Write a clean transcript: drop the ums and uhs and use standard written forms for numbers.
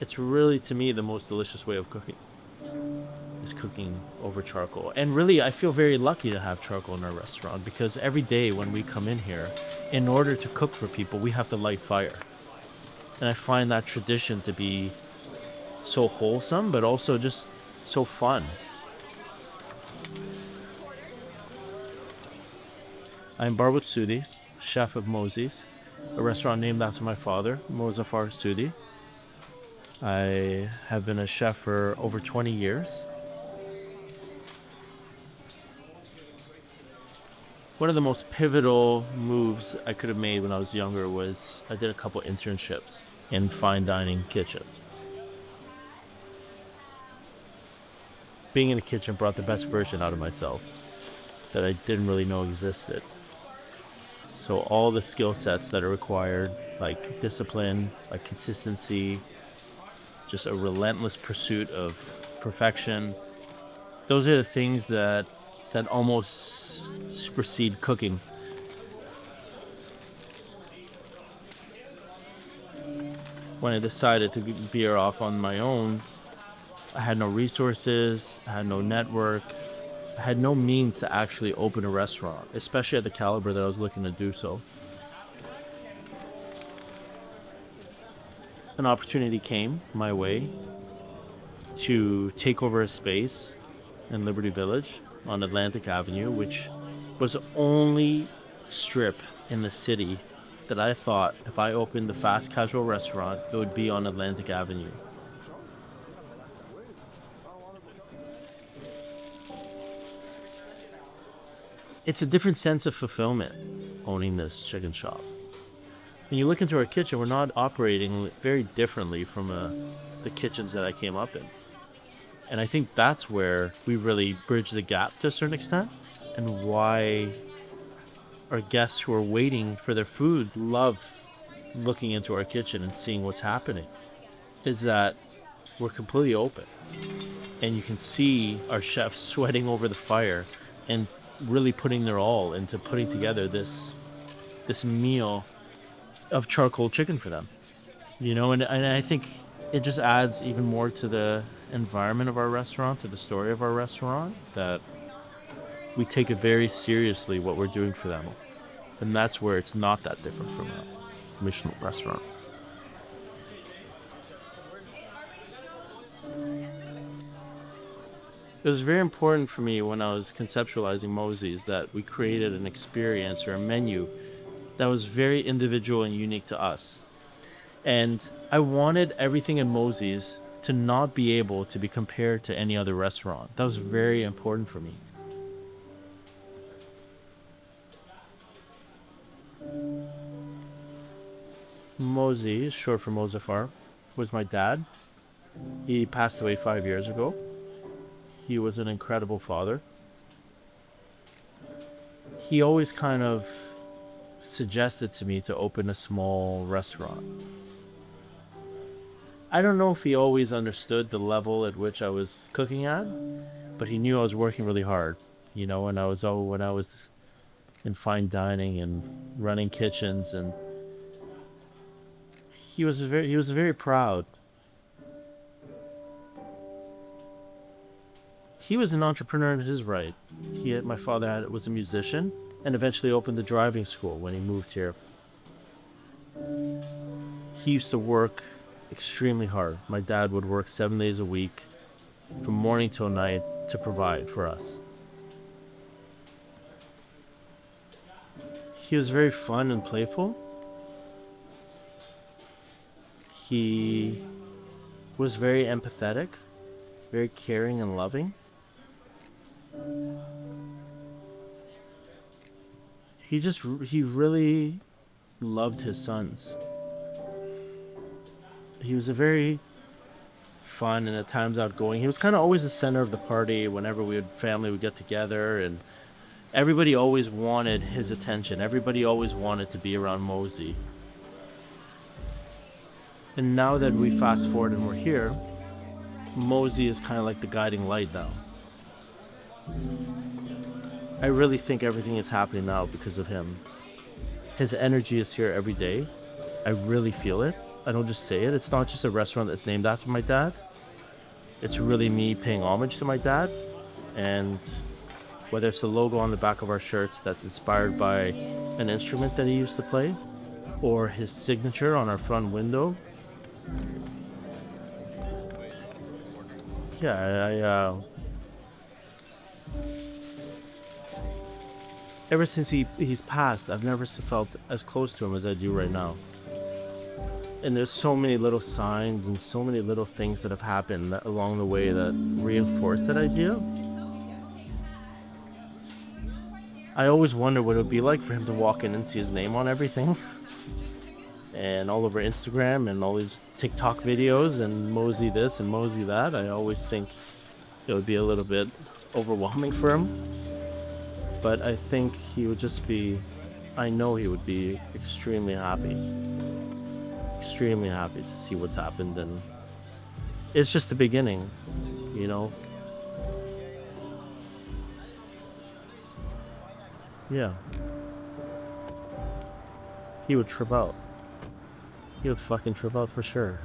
It's really, to me, the most delicious way of cooking is cooking over charcoal. And really, I feel very lucky to have charcoal in our restaurant because every day when we come in here, in order to cook for people, we have to light fire. And I find that tradition to be so wholesome, but also just so fun. I'm Barbode Soudi, chef of Mozy's, a restaurant named after my father, Mozaffar Soudi. I have been a chef for over 20 years. One of the most pivotal moves I could have made when I was younger was I did a couple internships in fine dining kitchens. Being in the kitchen brought the best version out of myself that I didn't really know existed. So all the skill sets that are required, like discipline, like consistency, just a relentless pursuit of perfection, those are the things that almost supersede cooking. When I decided to veer off on my own, I had no resources, I had no network, I had no means to actually open a restaurant, especially at the caliber that I was looking to do so. An opportunity came my way to take over a space in Liberty Village on Atlantic Avenue, which was the only strip in the city that I thought if I opened the fast casual restaurant, it would be on Atlantic Avenue. It's a different sense of fulfillment owning this chicken shop. When you look into our kitchen, we're not operating very differently from the kitchens that I came up in. And I think that's where we really bridge the gap to a certain extent, and why our guests who are waiting for their food love looking into our kitchen and seeing what's happening, is that we're completely open. And you can see our chefs sweating over the fire and really putting their all into putting together this meal of charcoal chicken for them. And I think it just adds even more to the environment of our restaurant, to the story of our restaurant, that we take it very seriously what we're doing for them. And that's where it's not that different from a Michelin restaurant. It was very important for me when I was conceptualizing Mozy's that we created an experience or a menu that was very individual and unique to us. And I wanted everything in Mozy's to not be able to be compared to any other restaurant. That was very important for me. Mozy, short for Mozaffar, was my dad. He passed away 5 years ago. He was an incredible father. He always kind of suggested to me to open a small restaurant. I don't know if he always understood the level at which I was cooking at, but he knew I was working really hard. When I was in fine dining and running kitchens, and he was very proud. He was an entrepreneur in his right. My father was a musician and eventually opened the driving school when he moved here. He used to work extremely hard. My dad would work 7 days a week from morning till night to provide for us. He was very fun and playful. He was very empathetic, very caring and loving. He really loved his sons. He was a very fun and at times outgoing. He was kind of always the center of the party whenever family would get together, and everybody always wanted his attention. Everybody always wanted to be around Mozy. And now that we fast forward and we're here, Mozy is kind of like the guiding light now. I really think everything is happening now because of him. His energy is here every day. I really feel it. I don't just say it. It's not just a restaurant that's named after my dad. It's really me paying homage to my dad. And whether it's the logo on the back of our shirts that's inspired by an instrument that he used to play, or his signature on our front window. Yeah, ever since he's passed, I've never felt as close to him as I do right now. And there's so many little signs and so many little things that have happened along the way that reinforce that idea. I always wonder what it would be like for him to walk in and see his name on everything. And all over Instagram and all these TikTok videos and Mozy this and Mozy that. I always think it would be a little bit overwhelming for him. But I think he would just be, I know he would be extremely happy. Extremely happy to see what's happened. And it's just the beginning, you know? Yeah. He would trip out. He would fucking trip out for sure.